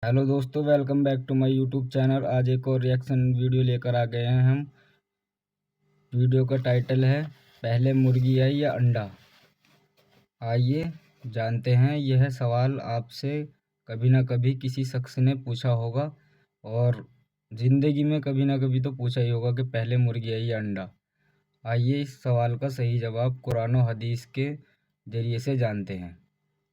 Hello दोस्तों, welcome back to my YouTube channel. आज एक और रिएक्शन वीडियो लेकर आ गए हैं हम। वीडियो का टाइटल है पहले मुर्गी आई या अंडा। आइए जानते हैं। यह सवाल आपसे कभी ना कभी किसी शख्स ने पूछा होगा और ज़िंदगी में कभी ना कभी तो पूछा ही होगा कि पहले मुर्गी आई या अंडा। आइए इस सवाल का सही जवाब कुरान और हदीस के ज़रिए से जानते हैं।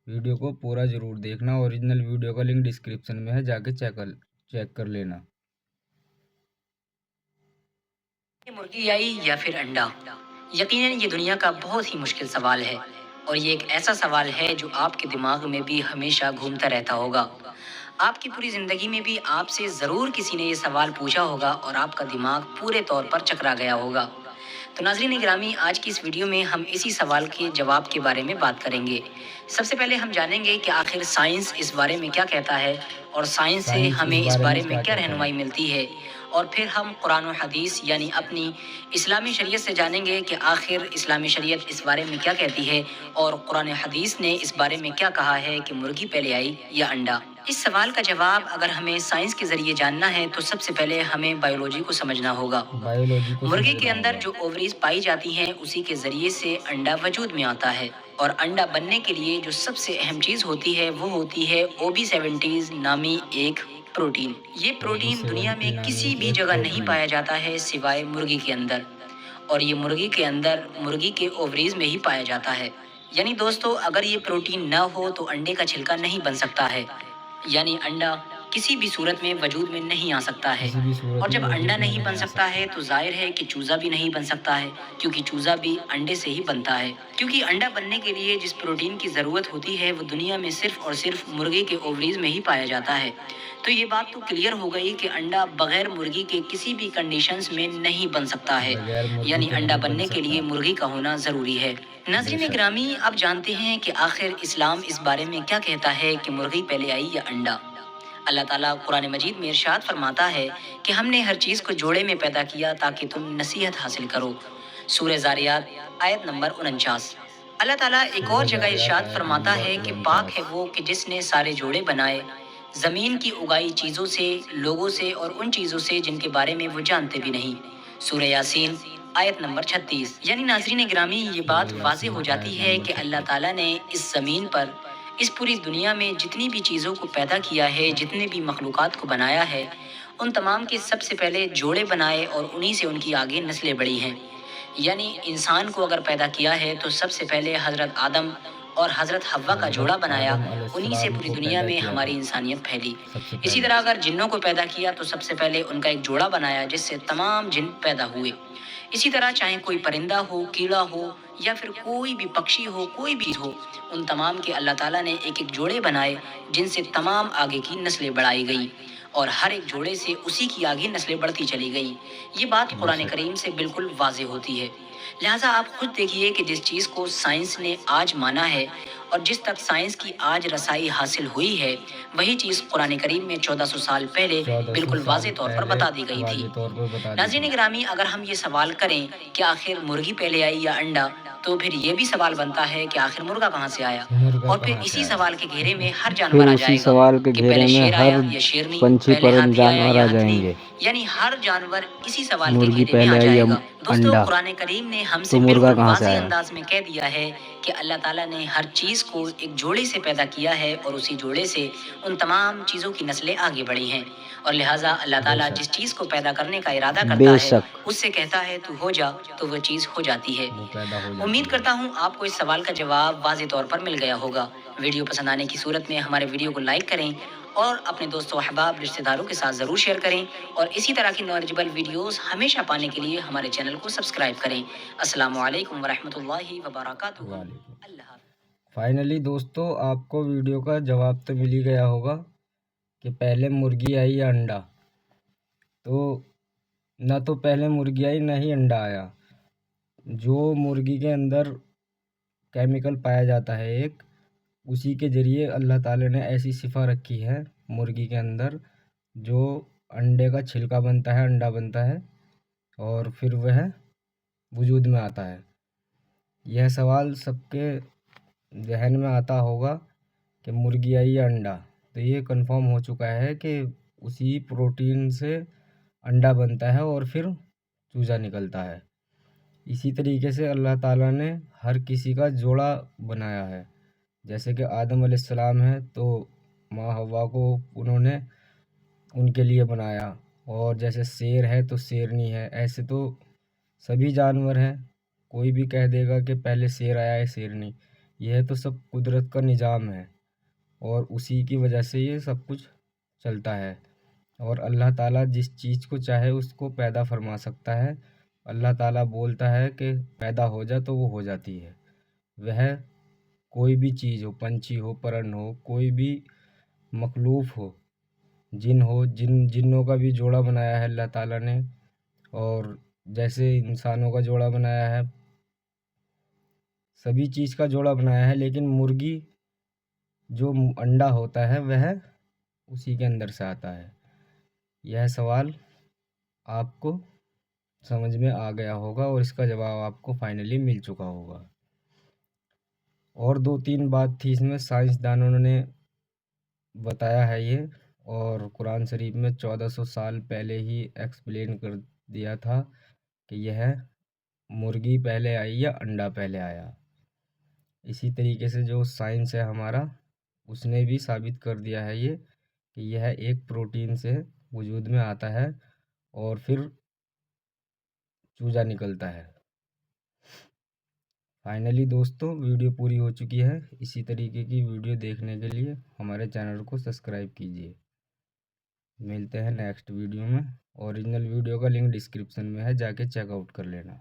वीडियो को पूरा ज़रूर देखना। ओरिजिनल वीडियो का लिंक डिस्क्रिप्शन में है, जाके चेक कर लेना। मुर्गी आई या फिर अंडा? यकीनन ये दुनिया का बहुत ही मुश्किल सवाल है और ये एक ऐसा सवाल है जो आपके दिमाग में भी हमेशा घूमता रहता होगा। आपकी पूरी जिंदगी में भी आपसे जरूर किसी ने ये सवाल पूछा होगा और आपका दिमाग पूरे तौर पर चकरा गया होगा। तो नाज़रीन गिरामी, आज की इस वीडियो में हम इसी सवाल के जवाब के बारे में बात करेंगे। सबसे पहले हम जानेंगे कि आखिर साइंस इस बारे में क्या कहता है और साइंस से हमें इस बारे में क्या रहनुमाई मिलती है, और फिर हम कुरान और हदीस यानी अपनी इस्लामी शरीयत से जानेंगे कि आखिर इस्लामी शरीयत इस बारे में क्या कहती है और कुरान हदीस ने इस बारे में क्या कहा है कि मुर्गी पहले आई या अंडा। इस सवाल का जवाब अगर हमें साइंस के जरिए जानना है तो सबसे पहले हमें बायोलॉजी को समझना होगा। मुर्गी के अंदर जो ओवरीज पाई जाती हैं उसी के जरिए से अंडा वजूद में आता है और अंडा बनने के लिए जो सबसे अहम चीज होती है वो होती है OB70 नामी एक प्रोटीन। ये प्रोटीन दुनिया में किसी भी जगह नहीं पाया जाता है सिवाय मुर्गी के अंदर, और ये मुर्गी के अंदर मुर्गी के ओवरीज में ही पाया जाता है। यानी दोस्तों, अगर ये प्रोटीन न हो तो अंडे का छिलका नहीं बन सकता है, यानी अंडा किसी भी सूरत में वजूद में नहीं आ सकता है। और जब अंडा नहीं बन सकता है तो जाहिर है कि चूजा भी नहीं बन सकता है, क्योंकि चूजा भी अंडे से ही बनता है। क्योंकि अंडा बनने के लिए जिस प्रोटीन की जरूरत होती है वो दुनिया में सिर्फ और सिर्फ मुर्गी के ओवरीज में ही पाया जाता है। तो ये बात तो क्लियर हो गई कि अंडा बगैर मुर्गी के किसी भी कंडीशंस में नहीं बन सकता है, यानी अंडा बनने के लिए मुर्गी का होना जरूरी है। नाज़रीन ग्रामी, अब जानते हैं कि आखिर इस्लाम इस बारे में क्या कहता है कि मुर्गी पहले आई या अंडा। अल्लाह ताला कुरान मजीद में इरशाद फरमाता है कि हमने हर चीज़ को जोड़े में पैदा किया ताकि तुम नसीहत हासिल करो। सूरह ज़ारियात आयत नंबर 49। अल्लाह ताला एक और जगह इरशाद फरमाता है कि पाक है वो कि जिसने सारे जोड़े बनाए ज़मीन की उगाई चीज़ों से, लोगों से और उन चीज़ों से जिनके बारे में वो जानते भी नहीं। सूरह यासीन आयत नंबर 36। यानी नाज़रीन गिरामी, ये बात वाज़े हो जाती है कि अल्लाह ताला ने इस ज़मीन पर, इस पूरी दुनिया में जितनी भी चीज़ों को पैदा किया है, जितने भी मखलूक़ात को बनाया है, उन तमाम के सबसे पहले जोड़े बनाए और उन्हीं से उनकी आगे नस्लें बढ़ी हैं। यानी इंसान को अगर पैदा किया है तो सबसे पहले हज़रत आदम और हज़रत हव्वा का जोड़ा बनाया, उन्हीं से पूरी दुनिया में हमारी इंसानियत फैली। इसी तरह अगर जिन्नों को पैदा किया तो सबसे पहले उनका एक जोड़ा बनाया जिससे तमाम जिन पैदा हुए। इसी तरह चाहे कोई परिंदा हो, कीड़ा हो या फिर कोई भी पक्षी हो, कोई भी हो, उन तमाम के अल्लाह ताला ने एक एक जोड़े बनाए जिनसे तमाम आगे की नस्लें बढ़ाई गई और हर एक जोड़े से उसी की आगे नस्लें बढ़ती चली गई। ये बात कुरान करीम से बिल्कुल वाज़ेह होती है। लिहाजा आप खुद देखिए कि जिस चीज़ को साइंस ने आज माना है और जिस तक साइंस की आज रसाई हासिल हुई है, वही चीज़ कुरान करीम में 1400 साल पहले बिल्कुल वाज़ेह तौर पर बता दी गई थी। नाज़रीन गिरामी, अगर हम ये सवाल करें कि आखिर मुर्गी पहले आई या अंडा, तो फिर ये भी सवाल बनता है कि आखिर मुर्गा कहाँ से आया, और फिर इसी सवाल के घेरे में हर जानवर आ जाएगा कि पहले शेर आया या शेरनी, पहले हाथी आया या हथनी, यानी हर जानवर इसी सवाल के घेरे में आ जाएगा। दोस्तों, कुरान करीम ने हमसे बिल्कुल वाज़ेह अंदाज में कह दिया है कि अल्लाह ताला ने हर चीज़ को एक जोड़े से पैदा किया है और उसी जोड़े से उन तमाम चीज़ों की नस्लें आगे बढ़ी हैं, और लिहाजा अल्लाह ताला जिस चीज़ को पैदा करने का इरादा करता है उससे कहता है तू हो जा, तो वो चीज़ हो जाती है। उम्मीद करता हूँ आपको इस सवाल का जवाब वाज़ेह तौर पर मिल गया होगा। वीडियो पसंद आने की सूरत में हमारे वीडियो को लाइक करें और अपने दोस्तों, अहबाब, रिश्तेदारों के साथ ज़रूर शेयर करें, और इसी तरह की नॉलेजेबल वीडियोस हमेशा पाने के लिए हमारे चैनल को सब्सक्राइब करें। अस्सलामु अलैकुम वरहमतुल्लाहि वबरकातुहू। अल्लाह। फाइनली दोस्तों, आपको वीडियो का जवाब तो मिल ही गया होगा कि पहले मुर्गी आई या अंडा। तो ना तो पहले मुर्गी आई ना ही अंडा आया। जो मुर्गी के अंदर केमिकल पाया जाता है एक, उसी के ज़रिए अल्लाह ताला ने ऐसी सिफा रखी है मुर्गी के अंदर, जो अंडे का छिलका बनता है, अंडा बनता है और फिर वह वजूद में आता है। यह सवाल सबके जहन में आता होगा कि मुर्गी आई या अंडा। تو یہ کنفرم ہو چکا ہے کہ اسی پروٹین سے انڈا بنتا ہے اور پھر چوزا نکلتا ہے۔ اسی طریقے سے اللہ تعالیٰ نے ہر کسی کا جوڑا بنایا ہے، جیسے کہ آدم علیہ السلام ہے تو ماں حوا کو انہوں نے ان کے لیے بنایا، اور جیسے شیر ہے تو شیرنی ہے، ایسے تو سبھی جانور ہیں۔ کوئی بھی کہہ دے گا کہ پہلے شیر آیا ہے شیرنی، یہ تو سب قدرت کا نظام ہے اور اسی کی وجہ سے یہ سب کچھ چلتا ہے۔ اور اللہ تعالیٰ جس چیز کو چاہے اس کو پیدا فرما سکتا ہے۔ اللہ تعالیٰ بولتا ہے کہ پیدا ہو جا تو وہ ہو جاتی ہے۔ وہ کوئی بھی چیز ہو، پنچھی ہو، پرند ہو، کوئی بھی مخلوق ہو، جن ہو، جنوں کا بھی جوڑا بنایا ہے اللہ تعالیٰ نے، اور جیسے انسانوں کا جوڑا بنایا ہے، سبھی چیز کا جوڑا بنایا ہے، لیکن مرغی جو انڈا ہوتا ہے وہ اسی کے اندر سے آتا ہے۔ یہ سوال آپ کو سمجھ میں آ گیا ہوگا اور اس کا جواب آپ کو فائنلی مل چکا ہوگا۔ اور 2-3 بات تھی اس میں، سائنسدانوں نے بتایا ہے یہ، اور قرآن شریف میں 1400 سال پہلے ہی ایکسپلین کر دیا تھا کہ یہ مرغی پہلے آئی یا انڈا پہلے آیا۔ اسی طریقے سے جو سائنس ہے ہمارا، اس نے بھی ثابت کر دیا ہے یہ کہ یہ ایک پروٹین سے وجود میں آتا ہے اور پھر چوزا نکلتا ہے۔ فائنلی دوستو ویڈیو پوری ہو چکی ہے۔ اسی طریقے کی ویڈیو دیکھنے کے لیے ہمارے چینل کو سبسکرائب کیجیے۔ ملتے ہیں نیکسٹ ویڈیو میں۔ اوریجنل ویڈیو کا لنک ڈسکرپشن میں ہے، جا کے چیک آؤٹ کر لینا۔